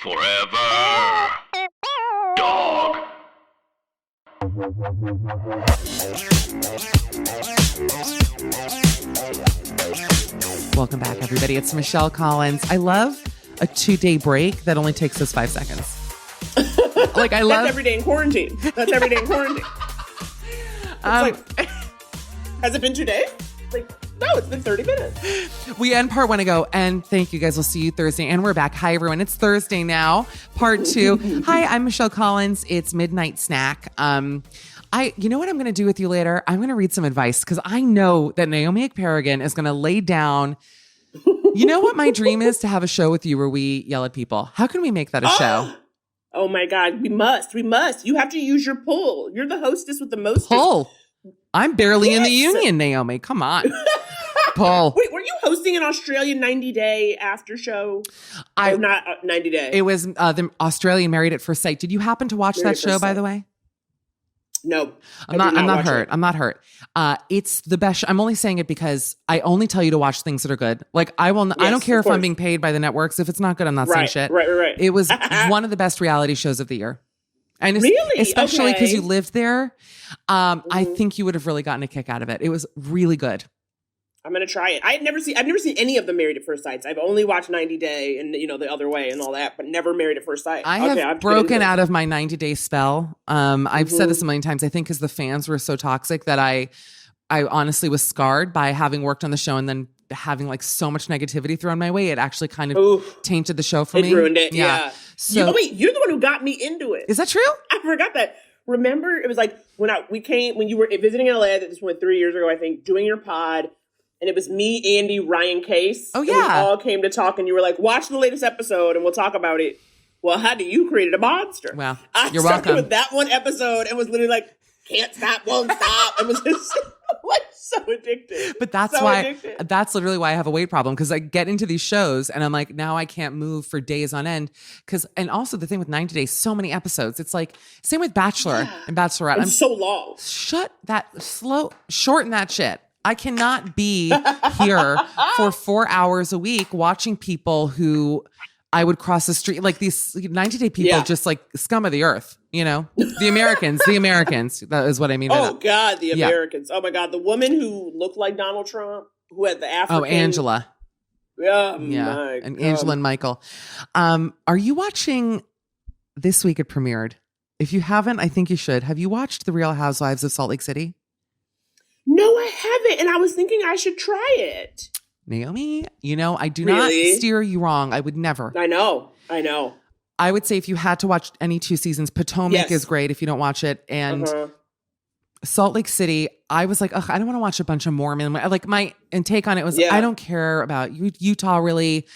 Forever. Dog. Welcome back, everybody. It's Michelle Collins. I love a 2-day break that only takes us 5 seconds. Like, I love... That's every day in quarantine. That's every day in quarantine. Has it been 2 days? Like, no, it's been 30 minutes. We end part 1 ago, and thank you guys. We'll see you Thursday. And we're back. Hi, everyone. It's Thursday now. Part 2. Hi, I'm Michelle Collins. It's Midnight Snack. You know what I'm going to do with you later? I'm going to read some advice because I know that Naomi Ekperigin is going to lay down. You know what my dream is? To have a show with you where we yell at people. How can we make that a show? Oh my God. We must. You have to use your pull. You're the hostess with the most pull. I'm barely in the union, Naomi. Come on. Pull. Wait, were you hosting an Australian 90-day after show? Not 90 Day. It was the Australian Married at First Sight. Did you happen to watch that show, by the way? No, I'm not hurt. It's the best. I'm only saying it because I only tell you to watch things that are good. Like I will. Yes, I don't care if I'm being paid by the networks. If it's not good, I'm not saying shit. Right. It was one of the best reality shows of the year. And really? Especially because you lived there. I think you would have really gotten a kick out of it. It was really good. I'm gonna try it. I've never seen any of the Married at First Sights. I've only watched 90 Day and the Other Way and all that, but never Married at First Sight. I have broken out of my 90-day spell. I've said this a million times. I think because the fans were so toxic that I honestly was scarred by having worked on the show and then having like so much negativity thrown my way. It actually kind of tainted the show for me. It ruined it. Yeah. So you're the one who got me into it. Is that true? I forgot that. Remember, it was like when you were visiting LA. This went 3 years ago, I think, doing your pod. And it was me, Andy, Ryan Case. Oh, yeah. And we all came to talk, and you were like, watch the latest episode, and we'll talk about it. Well, how do you create a monster? Well, you're welcome. With that one episode, and was literally like, can't stop, won't stop. It was just like so addictive. But that's that's literally why I have a weight problem. Because I get into these shows, and I'm like, now I can't move for days on end. And also the thing with 90 Days, so many episodes. It's like, same with Bachelor and Bachelorette. I'm so long. Shorten that shit. I cannot be here for 4 hours a week watching people who I would cross the street, like these 90-day people, just like scum of the earth, the Americans, that is what I mean. Oh God, the Americans. Oh my God. The woman who looked like Donald Trump, who had the African. Oh, Angela. Yeah. And Angela and Michael. Are you watching this week? It premiered. If you haven't, I think you should. Have you watched The Real Housewives of Salt Lake City? No, I haven't. And I was thinking I should try it. Naomi, I do not steer you wrong. I would never. I know. I would say if you had to watch any 2 seasons, Potomac is great if you don't watch it. And Salt Lake City, I was like, I don't want to watch a bunch of Mormon. Like my take on it was, I don't care about Utah really.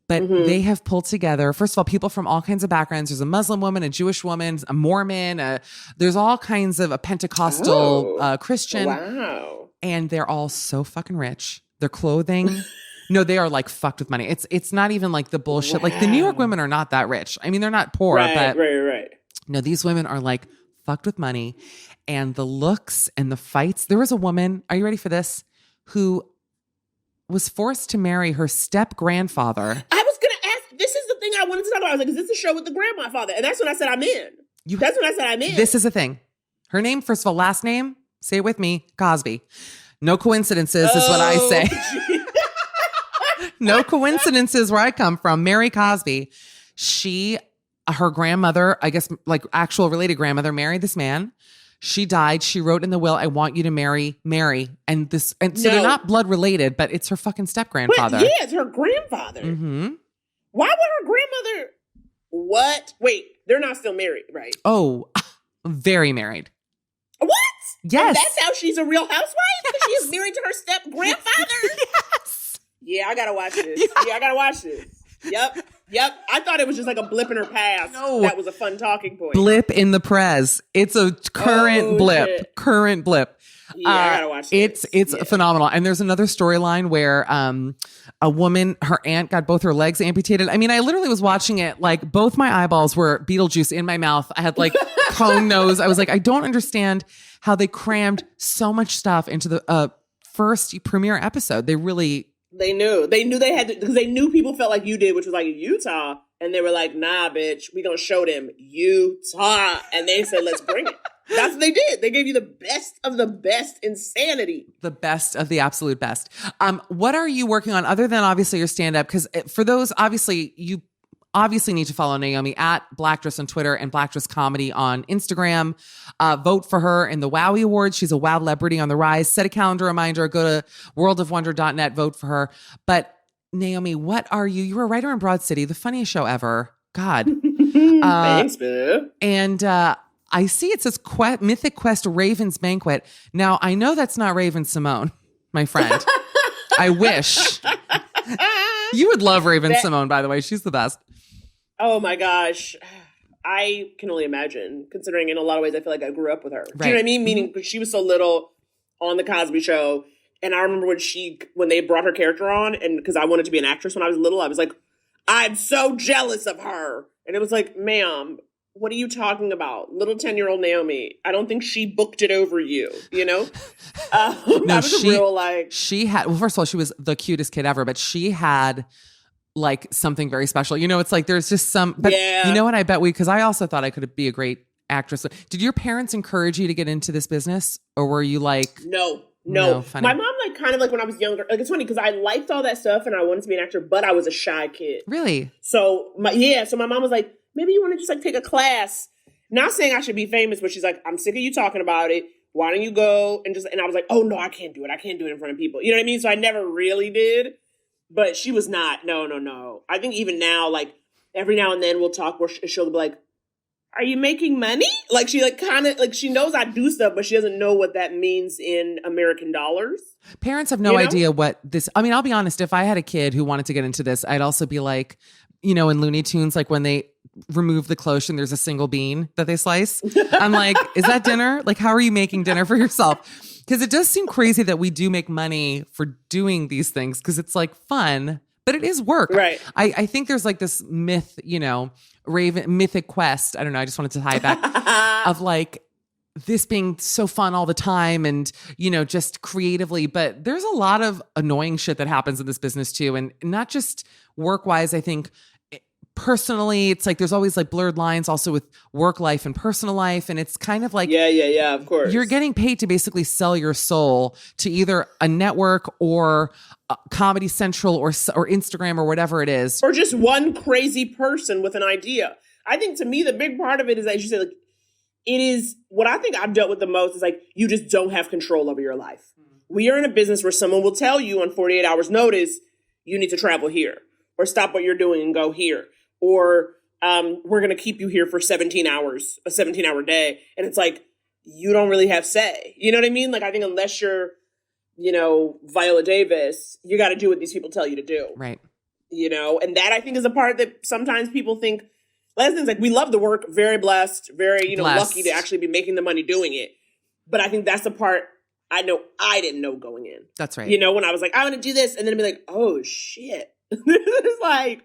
But they have pulled together, first of all, people from all kinds of backgrounds. There's a Muslim woman, a Jewish woman, a Mormon. There's all kinds of a Pentecostal Christian. Wow. And they're all so fucking rich. Their clothing, no, they are like fucked with money. It's not even like the bullshit. Wow. Like the New York women are not that rich. I mean, they're not poor, but right. No, these women are like fucked with money. And the looks and the fights. There was a woman, are you ready for this? Who was forced to marry her step-grandfather. I was going to ask, this is the thing I wanted to talk about. I was like, is this a show with the grandfather? And that's when I said I'm in. That's when I said I'm in. This is the thing. Her name, first of all, last name, say it with me, Cosby. No coincidences is what I say. No coincidences where I come from. Mary Cosby. Her grandmother, I guess like actual related grandmother, married this man. She died. She wrote in the will, I want you to marry Mary. So they're not blood related, but it's her fucking step-grandfather. But yeah, it's her grandfather. Mm-hmm. Why would her grandmother... What? Wait, they're not still married, right? Oh, very married. What? Yes. And that's how she's a real housewife? Because she is married to her step-grandfather? Yes. Yeah, I gotta watch this. Yeah, I gotta watch this. Yep. I thought it was just like a blip in her past. No. That was a fun talking point. Blip in the prez. It's a current blip. Shit. Current blip. Yeah, I gotta watch this. It's phenomenal. And there's another storyline where a woman, her aunt got both her legs amputated. I mean, I literally was watching it like both my eyeballs were Beetlejuice in my mouth. I had like cone nose. I was like, I don't understand how they crammed so much stuff into the first premiere episode. They knew they had to, because they knew people felt like you did, which was like in Utah. And they were like, nah, bitch, we gonna show them Utah. And they said, let's bring it. That's what they did. They gave you the best of the best insanity. The best of the absolute best. What are you working on other than obviously your stand-up? Because for those, obviously, you obviously need to follow Naomi at Black Dress on Twitter and Black Dress Comedy on Instagram. Vote for her in the Wowie Awards. She's a wow celebrity on the rise. Set a calendar reminder. Go to worldofwonder.net. Vote for her. But Naomi, what are you? You were a writer in Broad City, the funniest show ever. God. Thanks, boo. And I see it says Mythic Quest Raven's Banquet. Now, I know that's not Raven Simone, my friend. I wish. You would love Raven Simone, by the way. She's the best. Oh, my gosh. I can only imagine, considering in a lot of ways I feel like I grew up with her. Right. Do you know what I mean? Meaning, because she was so little on The Cosby Show. And I remember when they brought her character on, and because I wanted to be an actress when I was little, I was like, I'm so jealous of her. And it was like, ma'am, what are you talking about? Little 10-year-old Naomi. I don't think she booked it over you, you know? No, she had, well, first of all, she was the cutest kid ever, but she had like something very special. You know, it's like there's just but you know what? I bet because I also thought I could be a great actress. Did your parents encourage you to get into this business? Or were you like... No. My mom, like, kind of like when I was younger, like, it's funny because I liked all that stuff and I wanted to be an actor, but I was a shy kid. Really? So my mom was like, maybe you want to just like take a class. Not saying I should be famous, but she's like, I'm sick of you talking about it. Why don't you go and I was like, oh no, I can't do it. I can't do it in front of people. You know what I mean? So I never really did, but she was not, no. I think even now, like every now and then we'll talk where she'll be like, are you making money? Like she like kind of like she knows I do stuff, but she doesn't know what that means in American dollars. Parents have no idea what this, I mean, I'll be honest. If I had a kid who wanted to get into this, I'd also be like, you know, in Looney Tunes, like when they remove the cloche and there's a single bean that they slice. I'm like, is that dinner? Like, how are you making dinner for yourself? Because it does seem crazy that we do make money for doing these things because it's like fun, but it is work. Right. I think there's like this myth, you know, Mythic Quest. I don't know. I just wanted to tie it back of like this being so fun all the time and, you know, just creatively. But there's a lot of annoying shit that happens in this business too. And not just work-wise, I think personally, it's like there's always like blurred lines also with work life and personal life. And it's kind of like, yeah, of course. You're getting paid to basically sell your soul to either a network or Comedy Central or Instagram or whatever it is. Or just one crazy person with an idea. I think to me, the big part of it is, as you say, like, it is what I think I've dealt with the most is like, you just don't have control over your life. We are in a business where someone will tell you on 48 hours notice, you need to travel here or stop what you're doing and go here. Or we're going to keep you here for 17 hours, a 17-hour day. And it's like, you don't really have say. You know what I mean? Like, I think unless you're, you know, Viola Davis, you got to do what these people tell you to do. Right. You know, and that I think is a part that sometimes people think, last thing's like, we love the work, very blessed, very, you know, lucky to actually be making the money doing it. But I think that's the part I know I didn't know going in. That's right. You know, when I was like, I want to do this. And then I'd be like, oh, shit. It's like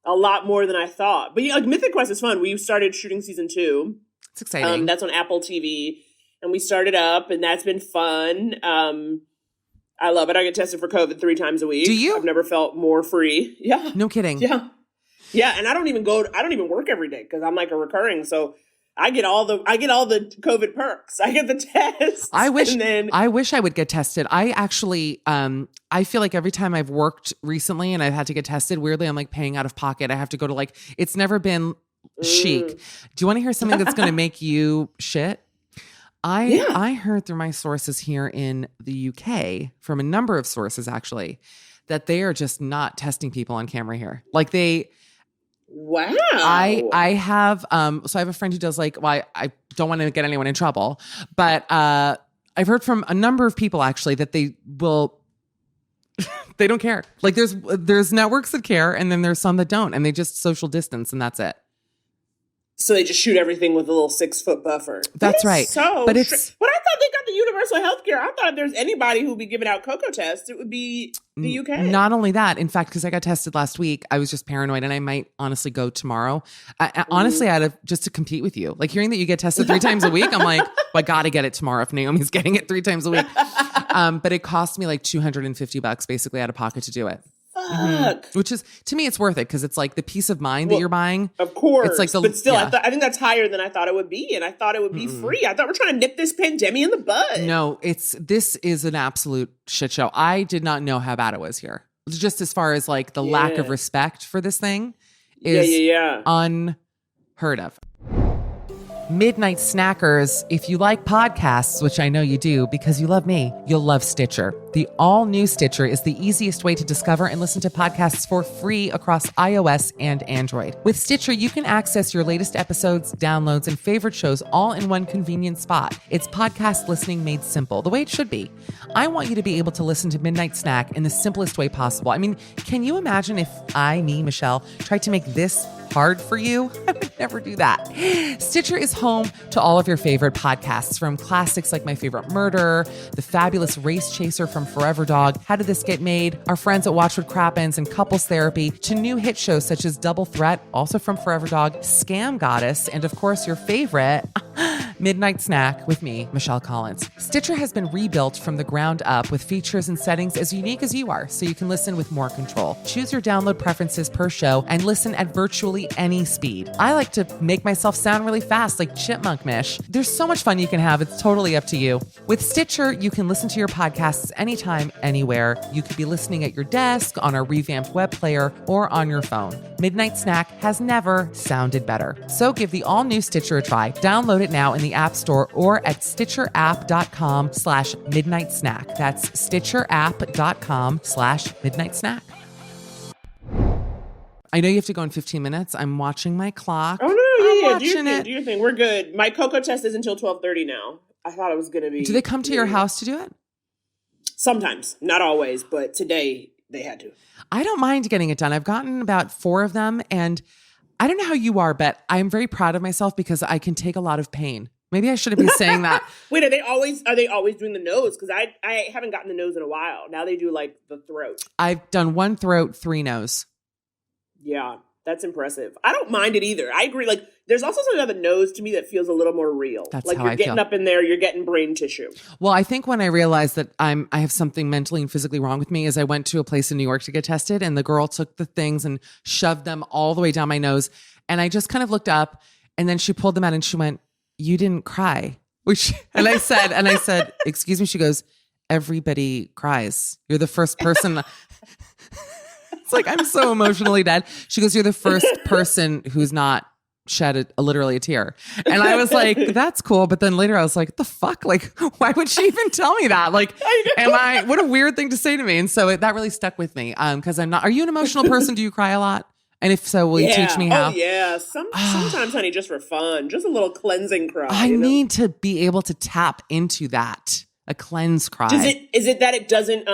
a lot more than I thought. But yeah, like Mythic Quest is fun. We started shooting season 2. It's exciting. That's on Apple TV. And we started up, and that's been fun. I love it. I get tested for COVID 3 times a week. Do you? I've never felt more free. Yeah. No kidding. Yeah. Yeah. And I don't even work every day because I'm like a recurring. So I get all the COVID perks. I get the test. I wish I would get tested. I actually, I feel like every time I've worked recently and I've had to get tested, weirdly, I'm like paying out of pocket. I have to go to like, it's never been chic. Do you want to hear something that's going to make you shit? I heard through my sources here in the UK, from a number of sources actually, that they are just not testing people on camera here. Like they... Wow. I have so I have a friend who does like, well, I don't want to get anyone in trouble, but I've heard from a number of people actually that they will they don't care. Like there's networks that care and then there's some that don't, and they just social distance and that's it. So they just shoot everything with a little 6-foot buffer. That's right. But I thought they got the universal health care. I thought if there's anybody who'd be giving out cocoa tests, it would be the UK. Not only that, in fact, because I got tested last week, I was just paranoid and I might honestly go tomorrow. Honestly, I'd have just to compete with you. Like hearing that you get tested 3 times a week, I'm like, well, I got to get it tomorrow if Naomi's getting it 3 times a week. But it cost me like $250 basically out of pocket to do it. Fuck. Which is, to me, it's worth it because it's like the peace of mind that you're buying. Of course. It's like but still, I think that's higher than I thought it would be. And I thought it would be free. I thought we're trying to nip this pandemic in the bud. No, this is an absolute shit show. I did not know how bad it was here. Just as far as like the lack of respect for this thing is unheard of. Midnight Snackers, if you like podcasts, which I know you do because you love me, you'll love Stitcher. The all-new Stitcher is the easiest way to discover and listen to podcasts for free across iOS and Android. With Stitcher, you can access your latest episodes, downloads, and favorite shows all in one convenient spot. It's podcast listening made simple, the way it should be. I want you to be able to listen to Midnight Snack in the simplest way possible. I mean, can you imagine if Michelle, tried to make this hard for you? I would never do that. Stitcher is home to all of your favorite podcasts, from classics like My Favorite Murder, The Fabulous Race Chaser from Forever Dog, How Did This Get Made, Our Friends at Watch What Crappens, and Couples Therapy, to new hit shows such as Double Threat, also from Forever Dog, Scam Goddess, and of course your favorite, Midnight Snack with me, Michelle Collins. Stitcher has been rebuilt from the ground up with features and settings as unique as you are, so you can listen with more control. Choose your download preferences per show and listen at virtually any speed. I like to make myself sound really fast, like Chipmunk Mish. There's so much fun you can have. It's totally up to you. With Stitcher, you can listen to your podcasts anytime, anywhere. You could be listening at your desk, on a revamped web player, or on your phone. Midnight Snack has never sounded better. So give the all-new Stitcher a try. Download it now in the App Store or at StitcherApp.com/Midnight Snack. That's StitcherApp.com/Midnight Snack. I know you have to go in 15 minutes. I'm watching my clock. Oh, no, I'm watching it. Do your thing. We're good. My cocoa test is until 12:30 now. I thought it was going to be. Do they come to your house to do it? Sometimes. Not always, but today they had to. I don't mind getting it done. I've gotten about 4 of them, and I don't know how you are, but I'm very proud of myself because I can take a lot of pain. Maybe I shouldn't be saying that. Wait, are they always doing the nose? Because I haven't gotten the nose in a while. Now they do like the throat. I've done 1 throat, 3 nose. Yeah, that's impressive. I don't mind it either. I agree. Like, there's also something about the nose to me that feels a little more real. That's like how you're I getting feel. up in there, you're getting brain tissue. Well, I think when I realized that I have something mentally and physically wrong with me is I went to a place in New York to get tested, and the girl took the things and shoved them all the way down my nose. And I just kind of looked up, and then she pulled them out and she went, "You didn't cry." And I said, "Excuse me." She goes, "Everybody cries. You're the first person." It's like, I'm so emotionally dead. She goes, "You're the first person who's not shed literally a tear." And I was like, that's cool. But then later I was like, what the fuck? Like, why would she even tell me that? Like, what a weird thing to say to me. And so that really stuck with me. Cause I'm not, are you an emotional person? Do you cry a lot? And if so, will you teach me how? Oh yeah. Sometimes, honey, just for fun, just a little cleansing cry. I need to be able to tap into that, a cleanse cry. Is it that it doesn't,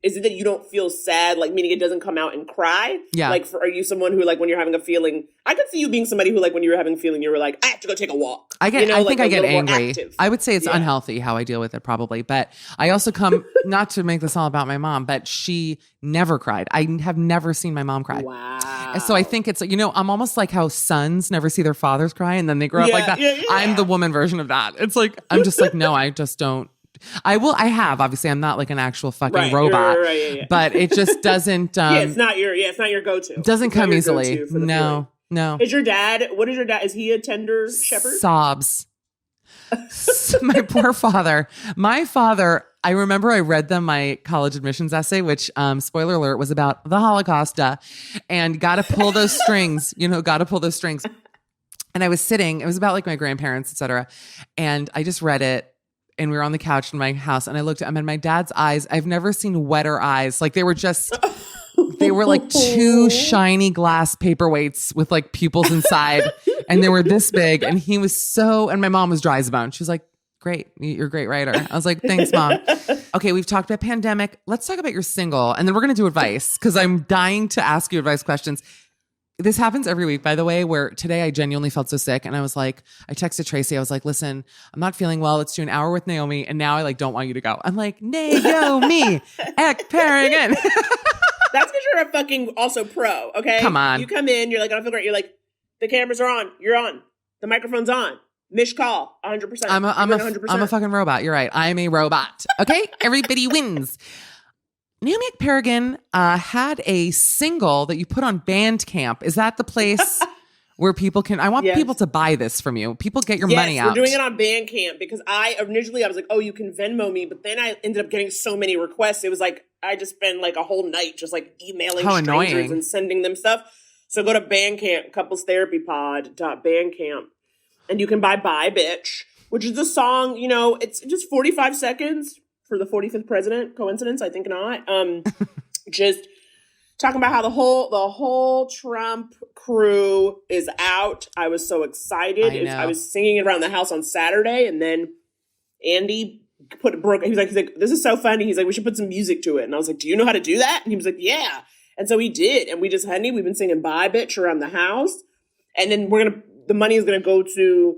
is it that you don't feel sad, like meaning it doesn't come out and cry? Yeah. Like, are you someone who, like, when you're having a feeling, I could see you being somebody who, like, when you were having a feeling, you were like, I have to go take a walk. I think I get angry. I would say it's Yeah. unhealthy how I deal with it, probably. But I also come, not to make this all about my mom, but she never cried. I have never seen my mom cry. Wow. And so I think it's, I'm almost like how sons never see their fathers cry and then they grow up like that. Yeah. I'm the woman version of that. It's like, I'm just like, no, I just don't. I have, obviously, I'm not like an actual fucking robot, Right. but it just doesn't, it's not your go-to. Doesn't come easily. No. Is your dad, is he a tender shepherd? Sobs. My poor father. My father, I remember I read them my college admissions essay, which, spoiler alert, was about the Holocaust, and got to pull those strings, got to pull those strings. And I was sitting, it was about like my grandparents, et cetera. And I just read it. And we were on the couch in my house, and I looked at him, and my dad's eyes, I've never seen wetter eyes. Like they were like 2 shiny glass paperweights with like pupils inside, and they were this big. And he was and my mom was dry as a bone. She was like, "Great, you're a great writer." I was like, "Thanks, Mom." Okay, we've talked about pandemic. Let's talk about your single, and then we're going to do advice because I'm dying to ask you advice questions. This happens every week, by the way, where today I genuinely felt so sick. And I was like, I texted Tracy. I was like, listen, I'm not feeling well. Let's do an hour with Naomi. And now I like, don't want you to go. I'm like, Naomi Ekperigin. That's because you're a fucking also pro. Okay. Come on. You come in, you're like, I don't feel great. You're like, the cameras are on. You're on. The microphone's on. Mish call. 100%. I'm a fucking robot. You're right. I'm a robot. Okay. Everybody wins. Naomi Ekperigin had a single that you put on Bandcamp. Is that the place where people can? I want people to buy this from you. People get your money out. We're doing it on Bandcamp because I was like, oh, you can Venmo me, but then I ended up getting so many requests. It was like I just spent like a whole night just like emailing strangers and sending them stuff. So go to Bandcamp, couplestherapypod.bandcamp, and you can buy Bye Bitch, which is a song, you know, it's just 45 seconds for the 45th president. Coincidence? I think not. Just talking about how the whole Trump crew is out. I was so excited. I was singing it around the house on Saturday, and then Andy he's like, this is so funny. He's like, we should put some music to it. And I was like, do you know how to do that? And he was like, yeah. And so he did. And we've been singing Bye Bitch around the house. And then the money is going to go to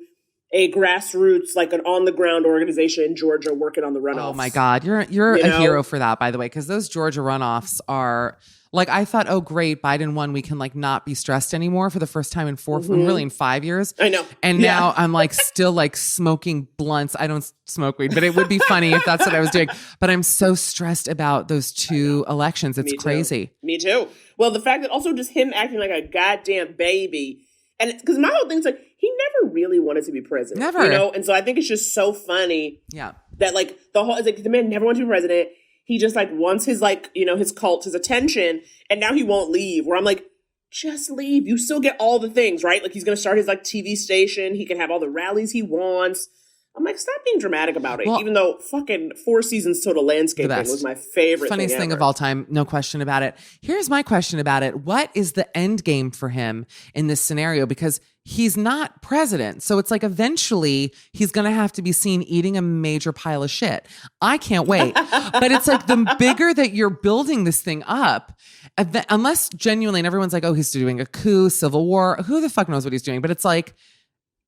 a grassroots, like an on the ground organization in Georgia working on the runoffs. Oh my God. You're a hero for that, by the way, because those Georgia runoffs are like, I thought, oh great, Biden won. We can like not be stressed anymore for the first time in really in 5 years. I know. And now I'm like still like smoking blunts. I don't smoke weed, but it would be funny if that's what I was doing. But I'm so stressed about those two elections. It's crazy. Me too. Well, the fact that also just him acting like a goddamn baby. And because my whole thing's like, he never really wanted to be president. Never. You know? And so I think it's just so funny. Yeah. That like the man never wanted to be president. He just like wants his like, you know, his cult, his attention. And now he won't leave. Where I'm like, just leave. You still get all the things, right? Like he's going to start his like TV station. He can have all the rallies he wants. I'm like, stop being dramatic about it. Well, even though fucking 4 Seasons Total Landscaping was my favorite funniest thing of all time. No question about it. Here's my question about it. What is the end game for him in this scenario? Because he's not president. So it's like eventually he's going to have to be seen eating a major pile of shit. I can't wait. But it's like the bigger that you're building this thing up, unless genuinely, and everyone's like, oh, he's doing a coup, civil war. Who the fuck knows what he's doing? But it's like,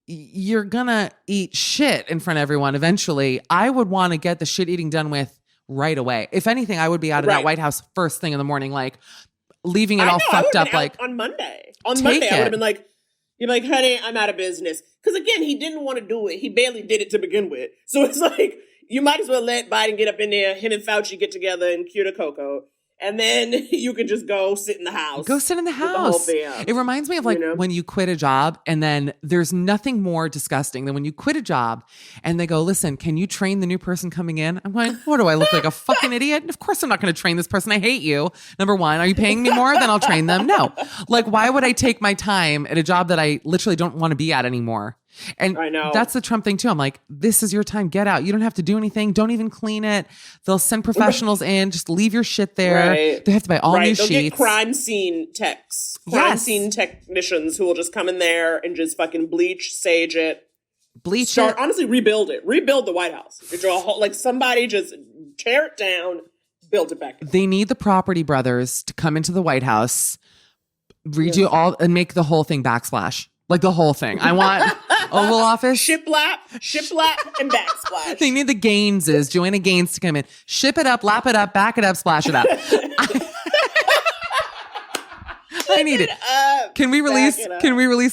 you're gonna eat shit in front of everyone eventually. I would want to get the shit eating done with right away. If anything, I would be out of that White House first thing in the morning, like leaving it all fucked up. Like on Monday. On Monday, I would have been like, you're like, honey, I'm out of business. Because again, he didn't want to do it. He barely did it to begin with. So it's like, you might as well let Biden get up in there, him and Fauci get together and cure the cocoa. And then you could just go sit in the house. Go sit in the house. It reminds me of like when you quit a job and then there's nothing more disgusting than when you quit a job and they go, listen, can you train the new person coming in? I'm going, what do I look like, a fucking idiot? Of course I'm not going to train this person. I hate you. Number one, are you paying me more? Then I'll train them. No. Like, why would I take my time at a job that I literally don't want to be at anymore? And I know that's the Trump thing too. I'm like, this is your time. Get out. You don't have to do anything. Don't even clean it. They'll send professionals in. Just leave your shit there. They have to buy all new sheets. They'll get crime scene scene technicians who will just come in there and just fucking bleach, sage it. Honestly, rebuild it. Rebuild the White House. Like somebody just tear it down, build it back. They need the Property Brothers to come into the White House, redo all and make the whole thing backsplash. Like the whole thing. I want Oval Office. Shiplap, and backsplash. They need the Gaineses, Joanna Gaines to come in. Ship it up, lap it up, back it up, splash it up. I need it. Can we release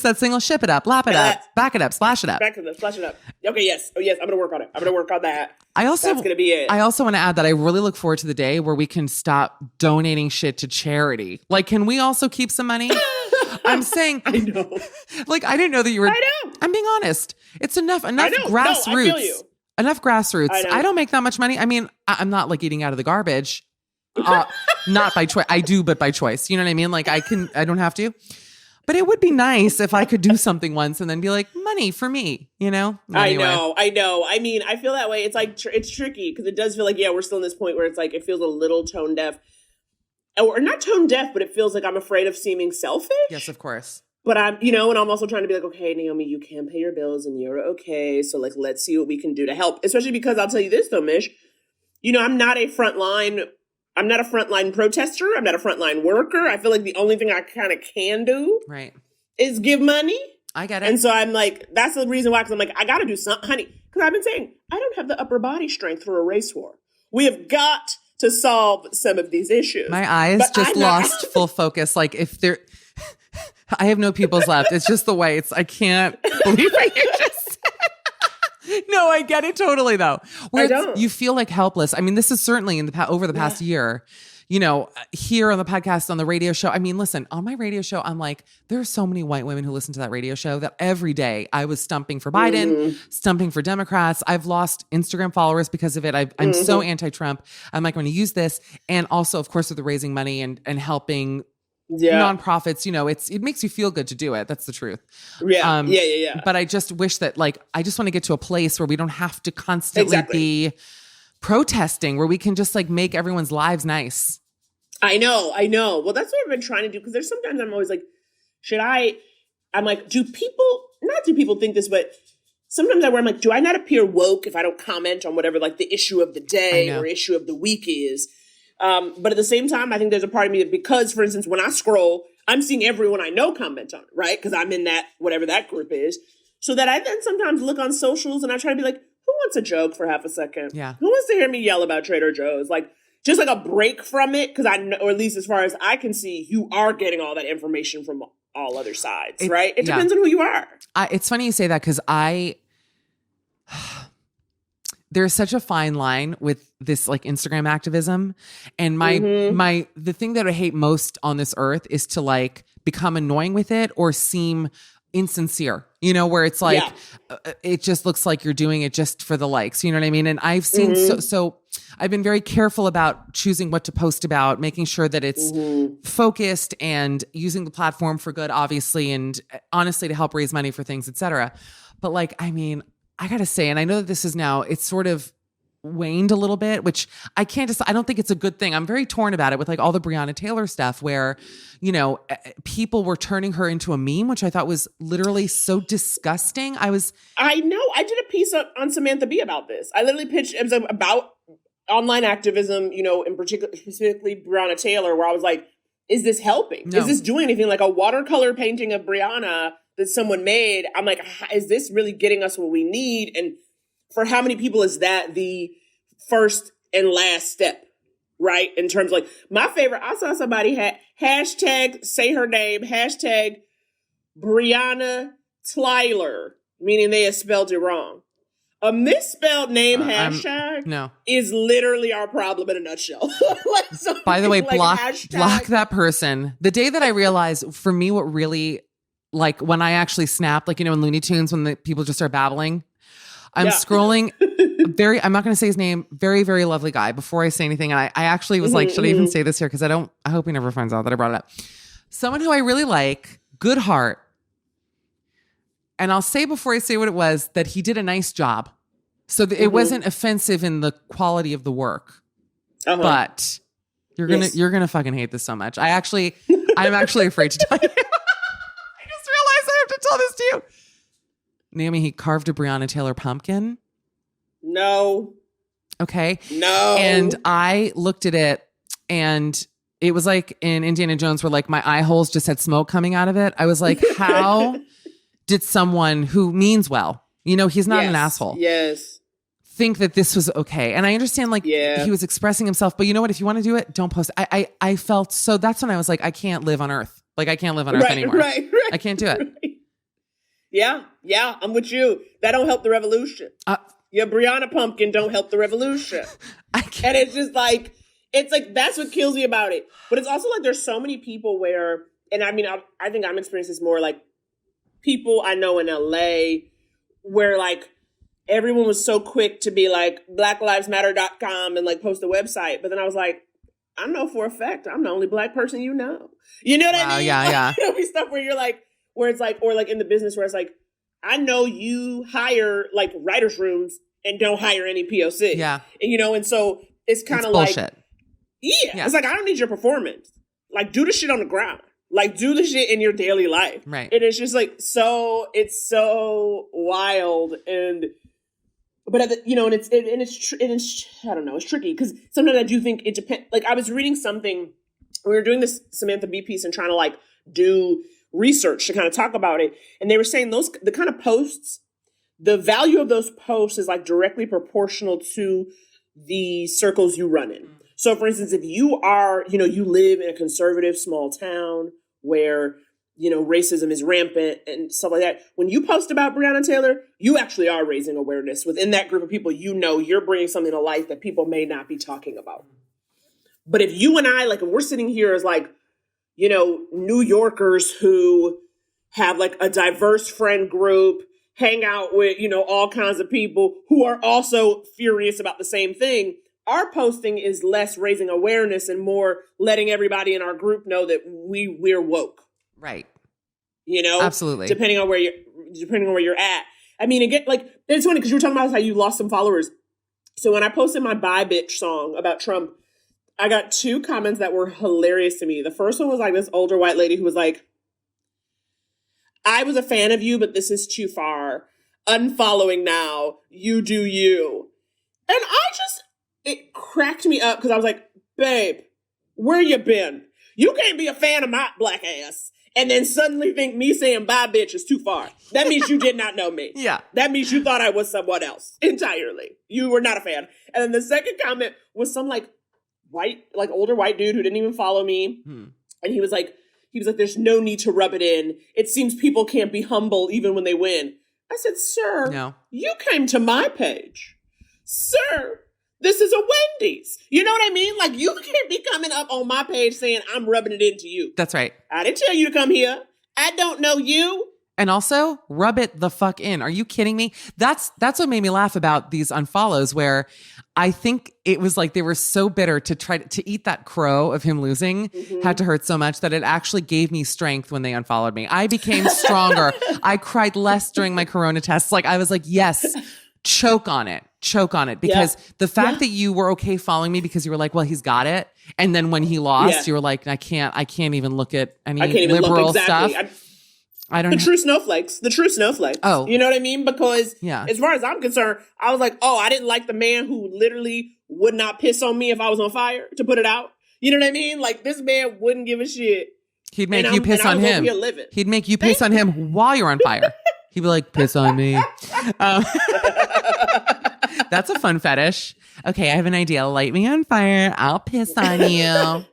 that single? Ship it up, lap it up, back it up, splash it up. Back it up, splash it up. Okay, yes. Oh, yes. I'm going to work on it. I'm going to work on that. That's going to be it. I also want to add that I really look forward to the day where we can stop donating shit to charity. Like, can we also keep some money? I'm saying, I know. Like, I didn't know that you were. I know. I'm being honest. It's enough grassroots. No, I feel you. Enough grassroots. I don't make that much money. I mean, I'm not like eating out of the garbage. Not by choice. I do, but by choice. You know what I mean? Like I don't have to. But it would be nice if I could do something once and then be like, money for me, you know? Anyway. I know. I mean, I feel that way. It's like, it's tricky because it does feel like, we're still in this point where it's like, it feels a little tone deaf. Or not tone deaf, but it feels like I'm afraid of seeming selfish. Yes, of course. But I'm, and I'm also trying to be like, okay, Naomi, you can pay your bills and you're okay. So like, let's see what we can do to help. Especially because I'll tell you this though, Mish, I'm not a frontline protester. I'm not a frontline worker. I feel like the only thing I kind of can do is give money. I get it. And so I'm like, that's the reason why, because I'm like, I got to do something, honey. Because I've been saying, I don't have the upper body strength for a race war. We have got to solve some of these issues. My eyes just lost full focus. Like if they're, I have no pupils left. It's just the way I can't believe what you just said. No, I get it totally though. Where you feel like helpless. I mean, this is certainly over the past year, here on the podcast, on the radio show. I mean, listen, on my radio show, I'm like, there are so many white women who listen to that radio show that every day I was stumping for Biden, stumping for Democrats. I've lost Instagram followers because of it. I'm so anti-Trump. I'm like, I'm going to use this. And also, of course, with the raising money and helping nonprofits, it makes you feel good to do it. That's the truth. Yeah. But I just wish that I just want to get to a place where we don't have to constantly be protesting, where we can just make everyone's lives nice. I know. Well, that's what I've been trying to do, because there's sometimes I'm always like, I'm like, do people think this, but sometimes I'm like, do I not appear woke if I don't comment on whatever the issue of the day or issue of the week is? But at the same time, I think there's a part of me that, because, for instance, when I scroll, I'm seeing everyone I know comment on it, right? Because I'm in that, whatever that group is. So that I then sometimes look on socials and I try to be like, who wants a joke for half a second? Yeah. Who wants to hear me yell about Trader Joe's? Just a break from it, because I know, or at least as far as I can see, you are getting all that information from all other sides, right? It depends on who you are. It's funny you say that, because there's such a fine line with this Instagram activism, and the thing that I hate most on this earth is to become annoying with it or seem insincere, where it's it just looks like you're doing it just for the likes, you know what I mean? And I've seen so I've been very careful about choosing what to post about, making sure that it's focused and using the platform for good, obviously, and honestly to help raise money for things, etc. But I mean, I gotta say, and I know that this is now, it's sort of waned a little bit, which I don't think it's a good thing. I'm very torn about it with all the Breonna Taylor stuff where, people were turning her into a meme, which I thought was literally so disgusting. I know. I did a piece on Samantha Bee about this. I literally pitched, it was about online activism, in particular, specifically Breonna Taylor, where I was like, is this helping? No. Is this doing anything? A watercolor painting of Breonna that someone made. I'm like, is this really getting us what we need? And for how many people is that the first and last step, right? In terms of my favorite, I saw somebody had hashtag say her name, hashtag Breonna Tyler, meaning they had spelled it wrong. A misspelled name hashtag is literally our problem in a nutshell. By the way, block that person. The day that I realized, for me, what really, when I actually snapped, in Looney Tunes, when the people just start babbling, I'm scrolling. I'm not going to say his name. Very, very lovely guy. Before I say anything, I actually was should I even say this here? Because I hope he never finds out that I brought it up. Someone who I really like, good heart. And I'll say before I say what it was, that he did a nice job. So it wasn't offensive in the quality of the work. But you're gonna fucking hate this so much. I'm actually afraid to tell you. I just realized I have to tell this to you. Naomi, he carved a Breonna Taylor pumpkin. No. Okay. No. And I looked at it, and it was like in Indiana Jones, where my eye holes just had smoke coming out of it. I was like, how did someone who means well, he's not an asshole. Yes. Think that this was okay. And I understand he was expressing himself, but you know what? If you want to do it, don't post it. I felt so, that's when I was like, I can't live on earth. I can't live on earth anymore. Right. I can't do it. Right. Yeah, I'm with you. That don't help the revolution. Your Breonna pumpkin don't help the revolution. And it's just that's what kills me about it. But it's also there's so many people where, and I mean, I think I'm experiencing this more people I know in LA where everyone was so quick to be blacklivesmatter.com and post a website. But then I was like, I know for a fact I'm the only Black person you know. You know what I mean? Yeah. There'll be stuff where you're where it's or in the business where it's I know you hire writers' rooms and don't hire any POC. Yeah. And, and so it's kind of bullshit. Yeah. It's I don't need your performance. Do the shit on the ground. Do the shit in your daily life. Right. And it's just it's so wild. But and it's I don't know, it's tricky because sometimes I do think it depends. I was reading something, we were doing this Samantha Bee piece and trying to do research to kind of talk about it. And they were saying the kind of posts, the value of those posts is directly proportional to the circles you run in. So for instance, if you are, you live in a conservative small town where, racism is rampant and stuff like that. When you post about Breonna Taylor, you actually are raising awareness within that group of people. You're bringing something to life that people may not be talking about. But if you and I, like, if we're sitting here as like, you know, New Yorkers who have like a diverse friend group, hang out with, you know, all kinds of people who are also furious about the same thing, our posting is less raising awareness and more letting everybody in our group know that we're woke. Right. You know? Absolutely. Depending on where you're at. I mean, again, like, it's funny because you were talking about how you lost some followers. So when I posted my Bye Bitch song about Trump, I got 2 comments that were hilarious to me. The first one was like this older white lady who was like, I was a fan of you, but this is too far. Unfollowing now. You do you. And it cracked me up because I was like, babe, where you been? You can't be a fan of my black ass and then suddenly think me saying bye bitch is too far. That means you did not know me. Yeah. That means you thought I was someone else entirely. You were not a fan. And then the second comment was some like older white dude who didn't even follow me. And he was like, there's no need to rub it in. It seems people can't be humble even when they win. I said, sir, no. You came to my page. Sir, this is a Wendy's. You know what I mean? Like, you can't be coming up on my page saying I'm rubbing it into you. That's right. I didn't tell you to come here. I don't know you. And also, rub it the fuck in. Are you kidding me? That's what made me laugh about these unfollows, where I think it was like they were so bitter to try to eat that crow of him losing had to hurt so much that it actually gave me strength when they unfollowed me. I became stronger. I cried less during my corona tests. Like, I was like, yes, choke on it. Because the fact that you were okay following me because you were like, well, he's got it. And then when he lost, you were like, I can't even look at any liberal stuff. I don't know. The true snowflakes. Oh. You know what I mean? Because as far as I'm concerned, I was like, I didn't like the man who literally would not piss on me if I was on fire, to put it out. You know what I mean? Like, this man wouldn't give a shit. He'd make you piss on him. He'd make you piss on him while you're on fire. He'd be like, piss on me. That's a fun fetish. Okay, I have an idea. Light me on fire. I'll piss on you.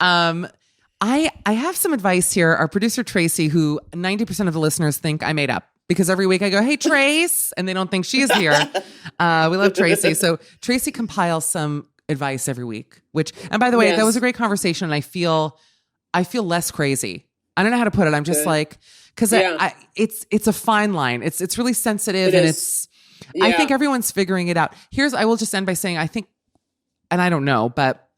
I have some advice here. Our producer, Tracy, who 90% of the listeners think I made up, because every week I go, hey, Trace, and they don't think she is here. We love Tracy. So Tracy compiles some advice every week, and by the way, that was a great conversation. And I feel less crazy. I don't know how to put it. I'm just like, because it's a fine line. It's really sensitive, I think everyone's figuring it out. I will just end by saying, I think, and I don't know, but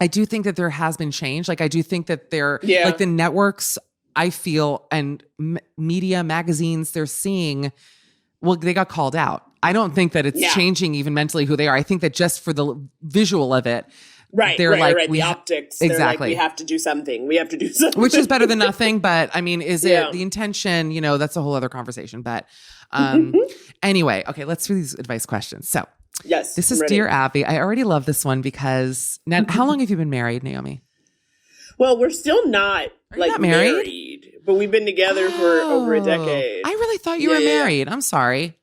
I do think that there has been change. Like, I do think that like the networks, I feel, and media, magazines, they're seeing, well, they got called out. I don't think that it's changing even mentally who they are. I think that just for the visual of it, they're like, the optics. Exactly. Like, we have to do something. Which is better than nothing. But I mean, is it the intention? You know, that's a whole other conversation. But anyway, okay, let's do these advice questions. So yes, this is Dear Abby. I already love this one because now, how long have you been married, Naomi? Well, we're still not not married, but we've been together for over a decade. I really thought you were married. I'm sorry.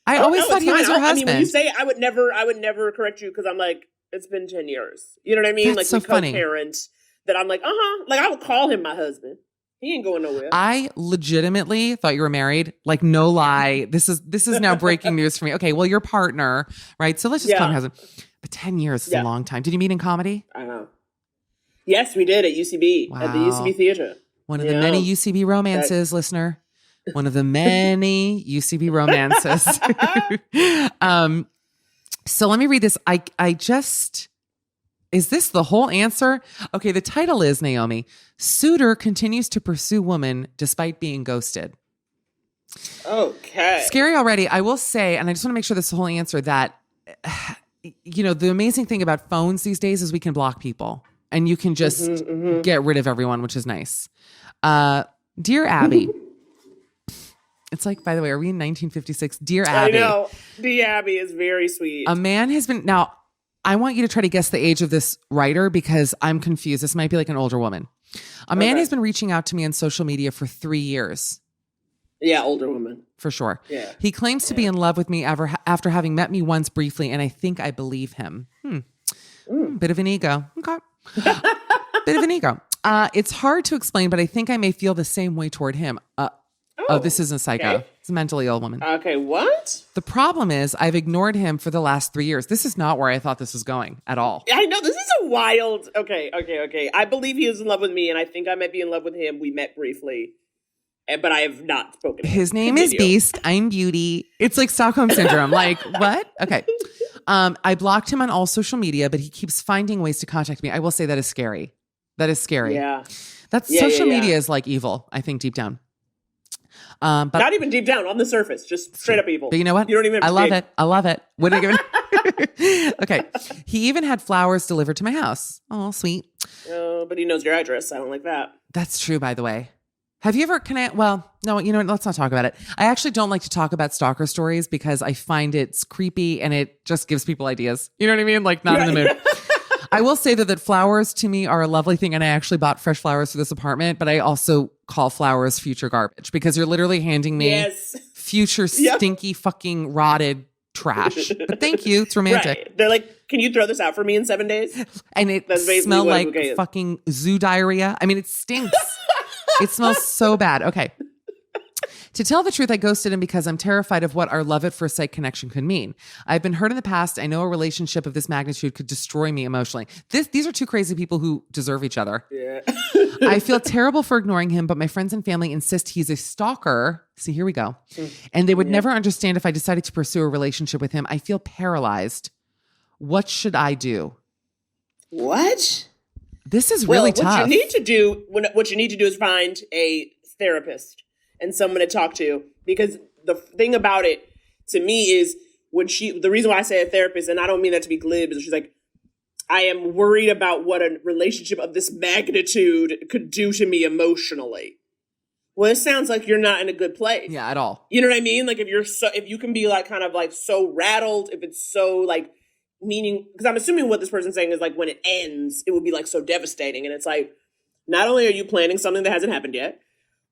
I always thought he was your husband. I mean, when you say I would never correct you, because I'm like, it's been 10 years. You know what I mean? That's like, so funny. Co-parent, that I'm like, like, I would call him my husband. He ain't going nowhere. I legitimately thought you were married. Like, no lie. This is now breaking news for me. Okay, well, your partner, right? So let's just call him husband. But 10 years is a long time. Did you meet in comedy? I know. Yes, we did at UCB, at the UCB Theater. One of the many UCB romances, listener. One of the many UCB romances. So let me read this. Is this the whole answer? Okay, the title is, Naomi, Suitor continues to pursue woman despite being ghosted. Okay. Scary already. I will say, and I just want to make sure this is the whole answer, that, you know, the amazing thing about phones these days is we can block people and you can just get rid of everyone, which is nice. Dear Abby. It's like, by the way, are we in 1956? Dear Abby. I know. Dear Abby is very sweet. A man has been... Now, I want you to try to guess the age of this writer because I'm confused. This might be like an older woman. A man has been reaching out to me on social media for 3 years. Yeah, older woman. For sure. Yeah. He claims to be in love with me after having met me once briefly, and I think I believe him. Bit of an ego. Okay. Bit of an ego. It's hard to explain, but I think I may feel the same way toward him. Oh, this isn't psycho. Okay. It's a mentally ill woman. Okay, what? The problem is I've ignored him for the last 3 years. This is not where I thought this was going at all. I know, this is a wild... Okay. I believe he was in love with me, and I think I might be in love with him. We met briefly, but I have not spoken to him. His name is Beast. I'm Beauty. It's like Stockholm Syndrome. Like, what? Okay. I blocked him on all social media, but he keeps finding ways to contact me. I will say that is scary. That is scary. Yeah. Social media is like evil, I think, deep down. But not even deep down, on the surface, just straight up evil. But you know what? You don't even have to I love it. What did I give it? Okay. He even had flowers delivered to my house. Oh, sweet. But he knows your address. I don't like that. That's true, by the way. Have you ever, no, you know what? Let's not talk about it. I actually don't like to talk about stalker stories because I find it's creepy and it just gives people ideas. You know what I mean? Like, not in the mood. I will say that flowers to me are a lovely thing. And I actually bought fresh flowers for this apartment, but I also call flowers future garbage because you're literally handing me future stinky fucking rotted trash. But thank you. It's romantic. Right. They're like, can you throw this out for me in 7 days? And it smells like fucking zoo diarrhea. I mean, it stinks. It smells so bad. Okay. To tell the truth, I ghosted him because I'm terrified of what our love at first sight connection could mean. I've been hurt in the past. I know a relationship of this magnitude could destroy me emotionally. These are two crazy people who deserve each other. Yeah. I feel terrible for ignoring him, but my friends and family insist he's a stalker. See, here we go. And they would never understand if I decided to pursue a relationship with him. I feel paralyzed. What should I do? What? This is really tough. What you need to do is find a therapist and someone to talk to, because the thing about it to me is the reason why I say a therapist, and I don't mean that to be glib, is she's like, I am worried about what a relationship of this magnitude could do to me emotionally. Well, it sounds like you're not in a good place. Yeah, at all. You know what I mean? Like if you can be like kind of like so rattled, if it's so like meaning, because I'm assuming what this person's saying is like when it ends, it would be like so devastating. And it's like, not only are you planning something that hasn't happened yet,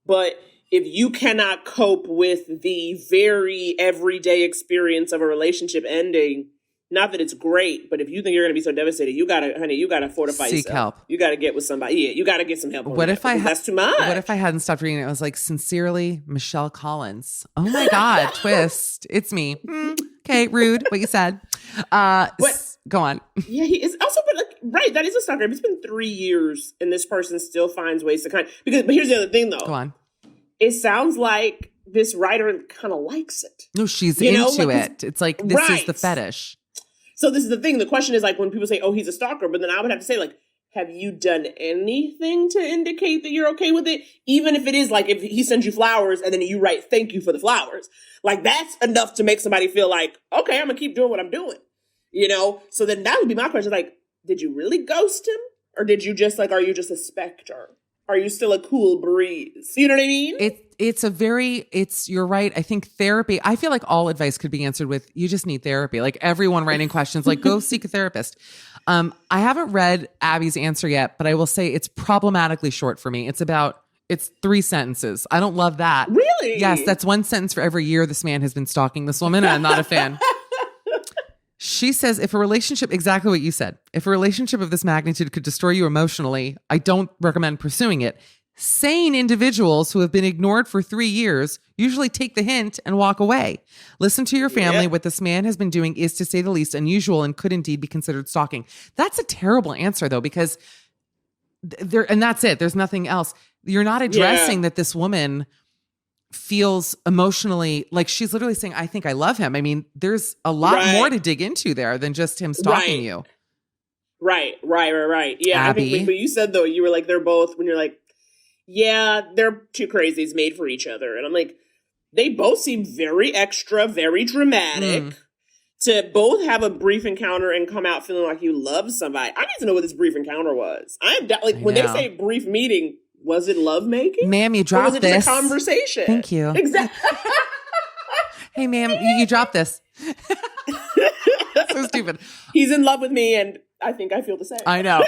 but if you cannot cope with the very everyday experience of a relationship ending, not that it's great, but if you think you're going to be so devastated, you got to fortify yourself. Seek help. You got to get with somebody. Yeah, you got to get some help. That's too much. What if I hadn't stopped reading it? It was like, sincerely, Michelle Collins. Oh my God, twist. It's me. Okay, rude, what you said. Go on. Yeah, he is also, but like, right, that is a stalker. It's been 3 years and this person still finds ways to but here's the other thing though. Go on. It sounds like this writer kind of likes it. No, she's into it. It's like, this is the fetish. So this is the thing. The question is like when people say, oh, he's a stalker, but then I would have to say like, have you done anything to indicate that you're okay with it? Even if it is like, if he sends you flowers and then you write, thank you for the flowers. Like that's enough to make somebody feel like, okay, I'm going to keep doing what I'm doing. You know? So then that would be my question. Like, did you really ghost him? Or did you just like, are you just a specter? Are you still a cool breeze? You know what I mean? You're right. I think therapy, I feel like all advice could be answered with, you just need therapy. Like everyone writing questions, like go seek a therapist. I haven't read Abby's answer yet, but I will say it's problematically short for me. It's 3 sentences. I don't love that. Really? Yes. That's 1 sentence for every year this man has been stalking this woman. And I'm not a fan. She says, exactly what you said, if a relationship of this magnitude could destroy you emotionally, I don't recommend pursuing it. Sane individuals who have been ignored for 3 years usually take the hint and walk away. Listen to your family. Yeah. What this man has been doing is, to say the least, unusual and could indeed be considered stalking. That's a terrible answer, though, because and that's it. There's nothing else. You're not addressing that this woman feels emotionally like she's literally saying, I think I love him. I mean, there's a lot more to dig into there than just him stalking you. Right. Yeah. Abby. I think what you said though, you were like, they're both, when you're like, yeah, they're two crazies made for each other. And I'm like, they both seem very extra, very dramatic to both have a brief encounter and come out feeling like you love somebody. I need to know what this brief encounter was. When they say brief meeting, was it lovemaking? Ma'am, you dropped this. Or was it just a conversation? Thank you. Exactly. Hey, ma'am, you dropped this. So stupid. He's in love with me, and I think I feel the same. I know.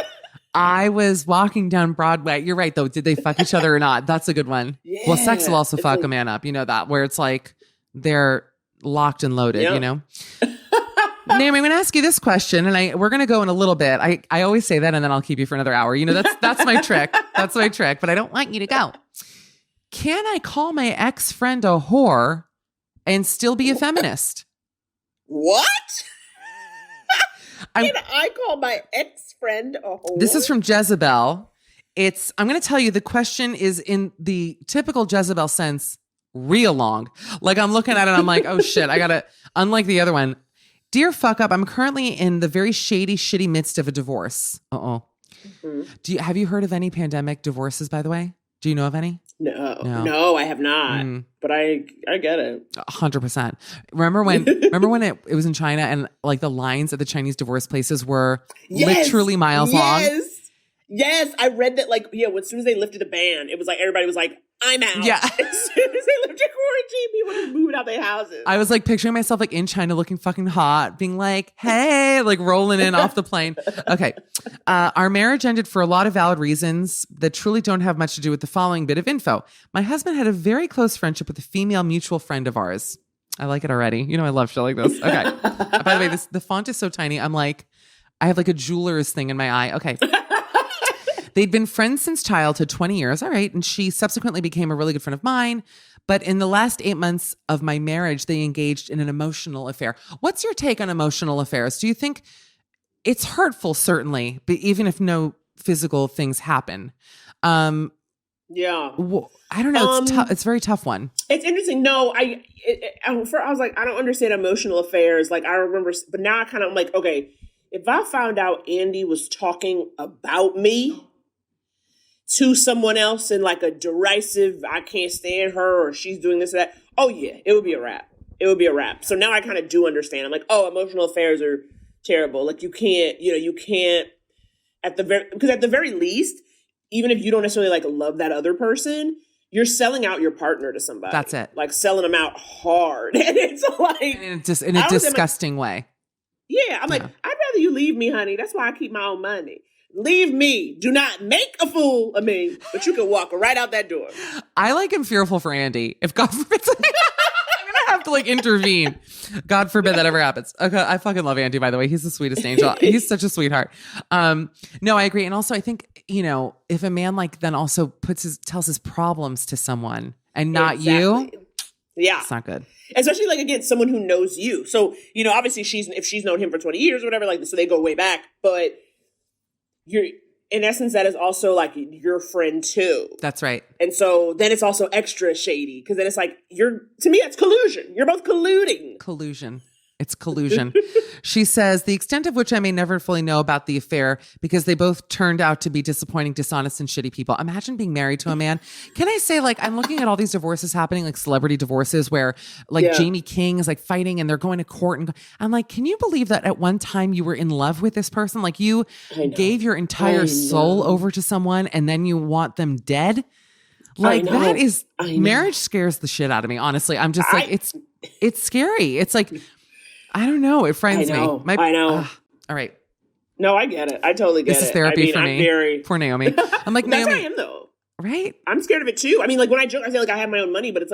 I was walking down Broadway. You're right, though. Did they fuck each other or not? That's a good one. Yeah, well, sex will also fuck a man up. You know that, where it's like they're locked and loaded, you know? Naomi, I'm going to ask you this question, and we're going to go in a little bit. I always say that, and then I'll keep you for another hour. You know, that's my trick. That's my trick, but I don't want you to go. can I call my ex-friend a whore and still be a feminist? What? Can I call my ex-friend a whore? This is from Jezebel. I'm going to tell you, the question is in the typical Jezebel sense, real long. Like I'm looking at it, I'm like, oh shit, unlike the other one. Dear fuck up, I'm currently in the very shady, shitty midst of a divorce. Mm-hmm. Have you heard of any pandemic divorces, by the way? Do you know of any? No, I have not. But I get it. 100%. Remember when it was in China and like the lines at the Chinese divorce places were literally miles long? Yes, I read that as soon as they lifted the ban, it was like everybody was like, I'm out. Yeah. As soon as they lifted quarantine, people were just moving out their houses. I was like picturing myself like in China looking fucking hot, being like, hey, like rolling in off the plane. Okay. Our marriage ended for a lot of valid reasons that truly don't have much to do with the following bit of info. My husband had a very close friendship with a female mutual friend of ours. I like it already. You know, I love shit like this. Okay. By the way, the font is so tiny. I'm like, I have like a jeweler's thing in my eye. Okay. They'd been friends since childhood, 20 years. All right. And she subsequently became a really good friend of mine. But in the last 8 months of my marriage, they engaged in an emotional affair. What's your take on emotional affairs? Do you think it's hurtful, certainly, but even if no physical things happen? Yeah. I don't know. It's tough. It's a very tough one. It's interesting. No, I was like, I don't understand emotional affairs. Like I remember, but now I'm like, okay, if I found out Andy was talking about me to someone else in like a derisive, I can't stand her or she's doing this or that. Oh yeah, it would be a wrap. It would be a wrap. So now I kind of do understand. I'm like, oh, emotional affairs are terrible. Like you can't at the very least, even if you don't necessarily like love that other person, you're selling out your partner to somebody. That's it. Like selling them out hard. And it's like in a disgusting way. Yeah. I'm like, I'd rather you leave me, honey. That's why I keep my own money. Leave me. Do not make a fool of me, but you can walk right out that door. I am fearful for Andy. If God forbid, I'm going to have to intervene. God forbid that ever happens. Okay, I fucking love Andy, by the way. He's the sweetest angel. He's such a sweetheart. No, I agree. And also I think, if a man then also tells his problems to someone and not you, yeah, it's not good. Especially again, someone who knows you. So, obviously if she's known him for 20 years or whatever, so they go way back, but you're in essence, that is also your friend too. That's right. And so then it's also extra shady because then it's to me, that's collusion. You're both colluding. Collusion. It's collusion. She says, the extent of which I may never fully know about the affair because they both turned out to be disappointing, dishonest, and shitty people. Imagine being married to a man. Can I say, I'm looking at all these divorces happening, celebrity divorces where Jamie King is fighting and they're going to court. And I'm like, can you believe that at one time you were in love with this person? You gave your entire soul over to someone and then you want them dead? That is, marriage scares the shit out of me. Honestly, I'm just it's scary. It's I don't know. It frightens me. I know. All right. No, I get it. I totally get it. This is therapy for me. Poor Naomi. I'm like, That's Naomi. how I am, though. Right? I'm scared of it, too. I mean, when I joke, I say, I have my own money, but it's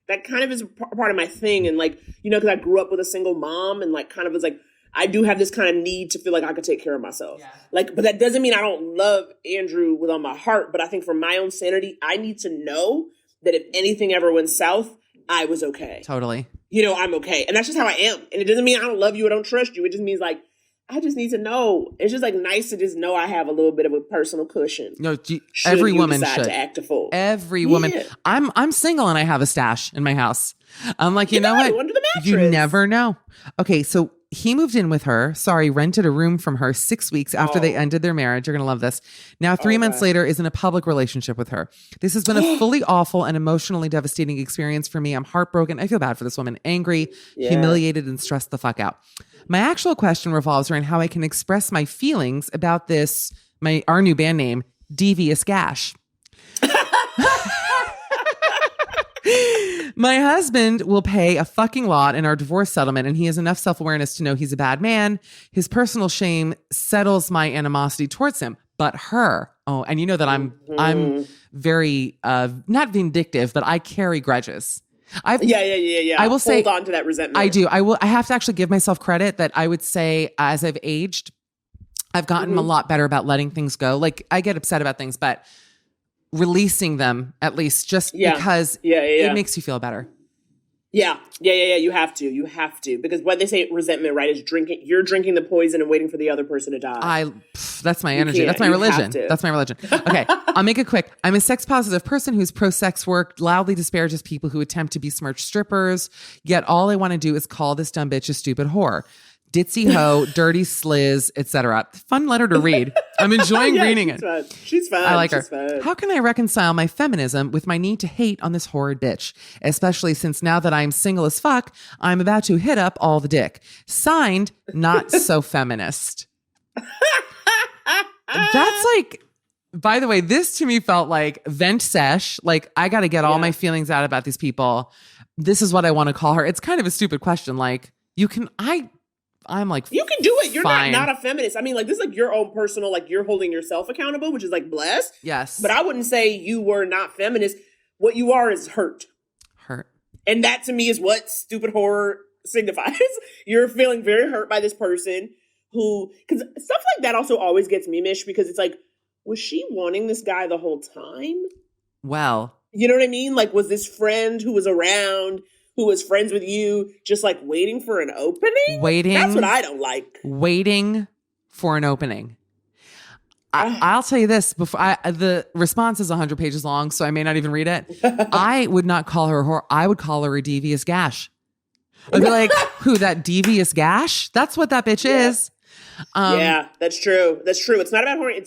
that kind of is part of my thing. And, because I grew up with a single mom and, kind of was I do have this kind of need to feel like I could take care of myself. Yeah. But that doesn't mean I don't love Andrew with all my heart. But I think for my own sanity, I need to know that if anything ever went south, I was okay. Totally. I'm okay. And that's just how I am. And it doesn't mean I don't love you or don't trust you. It just means I just need to know. It's just nice to just know I have a little bit of a personal cushion. No, every woman should to act a fool. Every woman. I'm single and I have a stash in my house. I'm like, you know what? Under the mattress. You never know. Okay, so he moved in with her. Rented a room from her 6 weeks after they ended their marriage. You're going to love this. Now, 3 months later is in a public relationship with her. This has been a fully awful and emotionally devastating experience for me. I'm heartbroken. I feel bad for this woman. Angry, humiliated, and stressed the fuck out. My actual question revolves around how I can express my feelings about this, our new band name, Devious Gash. My husband will pay a fucking lot in our divorce settlement, and he has enough self-awareness to know he's a bad man. His personal shame settles my animosity towards him. But her, and you know that I'm very not vindictive, but I carry grudges. Yeah. I will hold on to that resentment. I do. I have to actually give myself credit that I would say as I've aged, I've gotten a lot better about letting things go. I get upset about things, but releasing them at least just because it makes you feel better. Yeah. You have to. Because what they say resentment, right, is drinking. You're drinking the poison and waiting for the other person to die. That's my energy. That's my religion. That's my religion. Okay. I'll make it quick. I'm a sex positive person who's pro sex work, loudly disparages people who attempt to besmirch strippers. Yet all I want to do is call this dumb bitch a stupid whore. Ditzy hoe, dirty sliz, etc. Fun letter to read. I'm enjoying reading it. She's fun. I like her. Fun. How can I reconcile my feminism with my need to hate on this horrid bitch? Especially since now that I'm single as fuck, I'm about to hit up all the dick. Signed, not so feminist. That's like, by the way, this to me felt like vent sesh. Like, I got to get all my feelings out about these people. This is what I want to call her. It's kind of a stupid question. Like, I'm like, you can do it. You're fine. not a feminist. I mean, like, this is like your own personal, like, you're holding yourself accountable, which is like blessed. Yes. But I wouldn't say you were not feminist. What you are is hurt. And that to me is what stupid horror signifies. You're feeling very hurt by this person who, because stuff like that also always gets me, Mish, because it's like, was she wanting this guy the whole time? Well, you know what I mean? Like, was this friend who was around, who was friends with you, just like waiting for an opening? That's what I don't like. Waiting for an opening. I'll tell you this, the response is 100 pages long, so I may not even read it. I would not call her a whore. I would call her a devious gash. I'd be like, who, that devious gash? That's what that bitch is. Yeah, that's true. That's true. It's not about horny.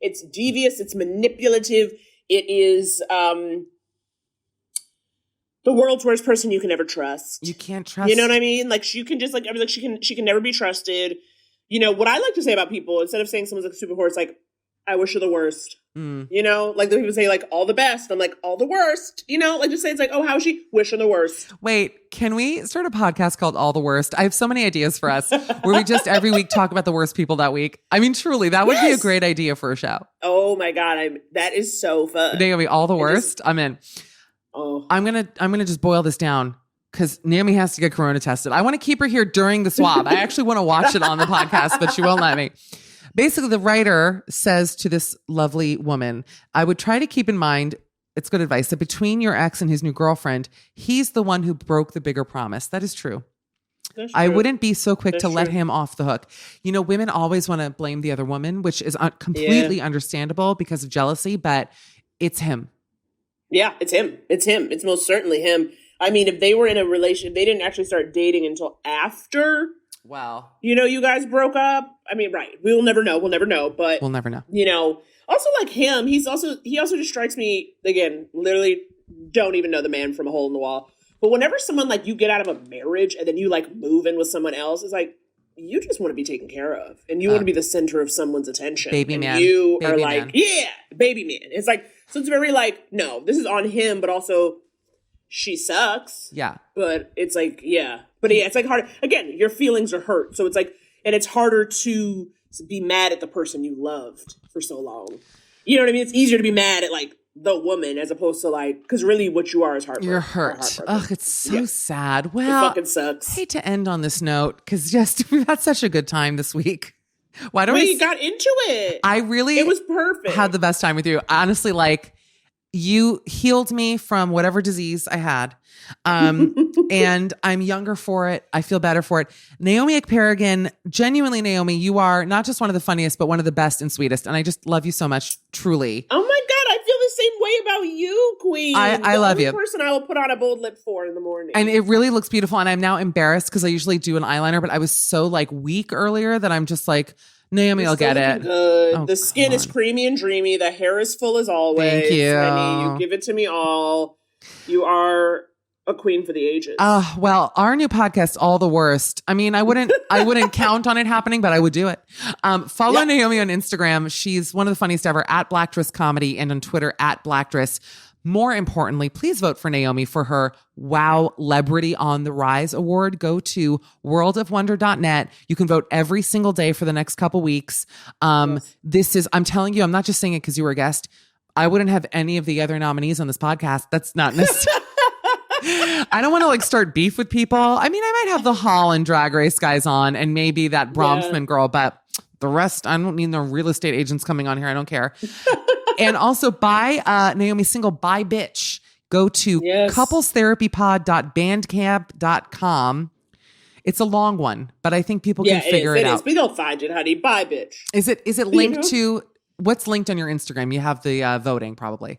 It's devious. It's manipulative. It is the world's worst person you can ever trust. You can't trust. You know what I mean? Like, she can just like, I mean, like she can never be trusted. You know, what I like to say about people, instead of saying someone's like a super whore, it's like, I wish her the worst. You know, like the people say like all the best. I'm like, all the worst. You know, like just say it's like, oh, how's she? Wish her the worst. Wait, can we start a podcast called All the Worst? I have so many ideas for us where we just every week talk about the worst people that week. I mean, truly, that would be a great idea for a show. Oh my God. That is so fun. Naomi, all the worst. I'm in. Oh, I'm gonna just boil this down because Naomi has to get corona tested. I want to keep her here during the swab. I actually want to watch it on the podcast, but she won't let me. Basically, the writer says to this lovely woman, I would try to keep in mind, it's good advice, that between your ex and his new girlfriend, he's the one who broke the bigger promise. That is true. I wouldn't be so quick to let him off the hook. You know, women always want to blame the other woman, which is completely understandable because of jealousy, but it's him. Yeah, it's him. It's him. It's most certainly him. I mean, if they were in a relationship, they didn't actually start dating until after. Wow. You know, you guys broke up. I mean, right. We'll never know. We'll never know. But we'll never know. You know, also like him, he also just strikes me, again, literally don't even know the man from a hole in the wall. But whenever someone like you get out of a marriage and then you like move in with someone else, it's like, you just want to be taken care of. And you want to be the center of someone's attention. Baby man. You are like, yeah, baby man. It's like, so it's very like, no, this is on him, but also she sucks. Yeah. But it's like, yeah. But yeah, it's like hard. Again, your feelings are hurt. So it's like, and it's harder to be mad at the person you loved for so long. You know what I mean? It's easier to be mad at like the woman as opposed to like, because really what you are is heartbreak. You're hurt. Ugh, it's so sad. Well, it fucking sucks. I hate to end on this note because just we've had such a good time this week. Why don't we got into it? It was perfect. Had the best time with you. Honestly, like you healed me from whatever disease I had. And I'm younger for it. I feel better for it. Naomi Ekperigin, genuinely, Naomi, you are not just one of the funniest, but one of the best and sweetest. And I just love you so much, truly. Oh my God, I feel the same way about you, Queen. I love you. The person I will put on a bold lip for in the morning. And it really looks beautiful. And I'm now embarrassed because I usually do an eyeliner, but I was so like weak earlier that I'm just like, Naomi, I'll get it. Good. Oh, the skin is creamy and dreamy. The hair is full as always. Thank you. Honey, you give it to me all. You are a queen for the ages. Well, our new podcast, All the Worst. I mean, I wouldn't count on it happening, but I would do it. Follow Naomi on Instagram. She's one of the funniest ever at Blackdress Comedy and on Twitter at Blackdress. More importantly, please vote for Naomi for her Wow Celebrity on the Rise award. Go to worldofwonder.net. You can vote every single day for the next couple weeks. This is, I'm telling you, I'm not just saying it because you were a guest. I wouldn't have any of the other nominees on this podcast. That's not necessary. I don't want to like start beef with people. I mean, I might have the Hall and Drag Race guys on and maybe that Bromsman girl, but the rest, I don't need no real estate agents coming on here. I don't care. And also buy Naomi's single, Bye Bitch. Go to couplestherapypod.bandcamp.com. It's a long one, but I think people can figure it out. We don't find it, honey. Bye, bitch. Is it linked to what's linked on your Instagram? You have the voting probably.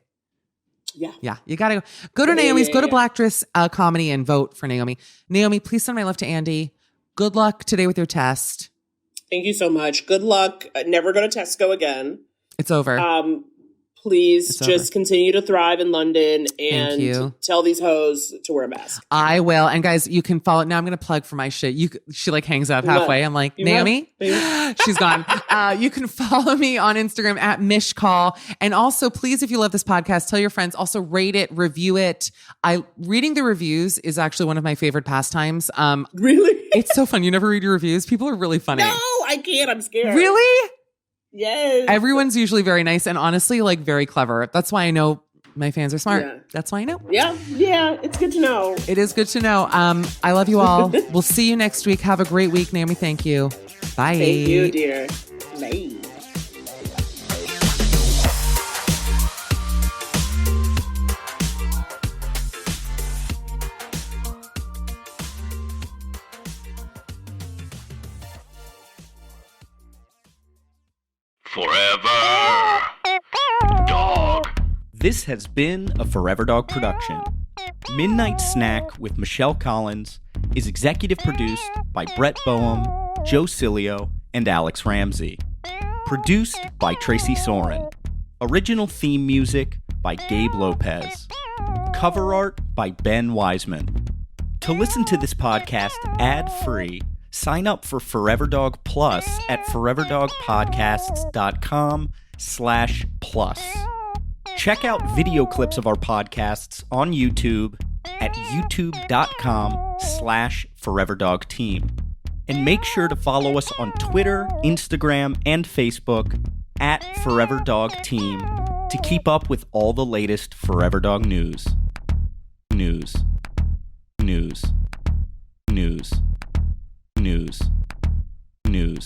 Yeah. Yeah. You got to go to Naomi's, go to Black Dress Comedy and vote for Naomi. Naomi, please send my love to Andy. Good luck today with your test. Thank you so much. Good luck. Never go to Tesco again. It's over. Please just continue to thrive in London and tell these hoes to wear a mask. I will. And guys, you can follow. Now I'm going to plug for my shit. She like hangs out halfway. I'm like, Naomi, she's gone. You can follow me on Instagram at Mishcall. And also, please, if you love this podcast, tell your friends. Also, rate it, review it. Reading the reviews is actually one of my favorite pastimes. Really? It's so fun. You never read your reviews. People are really funny. No, I can't. I'm scared. Really? Yes. Everyone's usually very nice and honestly, like very clever. That's why I know my fans are smart. Yeah. That's why I know. Yeah. It's good to know. It is good to know. I love you all. We'll see you next week. Have a great week, Naomi. Thank you. Bye. Thank you, dear. Bye. Forever Dog. This has been a Forever Dog production. Midnight Snack with Michelle Collins is executive produced by Brett Boehm, Joe Cilio, and Alex Ramsey. Produced by Tracy Soren. Original theme music by Gabe Lopez. Cover art by Ben Wiseman. To listen to this podcast ad-free, sign up for Forever Dog Plus at foreverdogpodcasts.com/plus. Check out video clips of our podcasts on YouTube at youtube.com/foreverdogteam. And make sure to follow us on Twitter, Instagram, and Facebook at Forever Dog Team to keep up with all the latest Forever Dog news. News. News. News. News. News.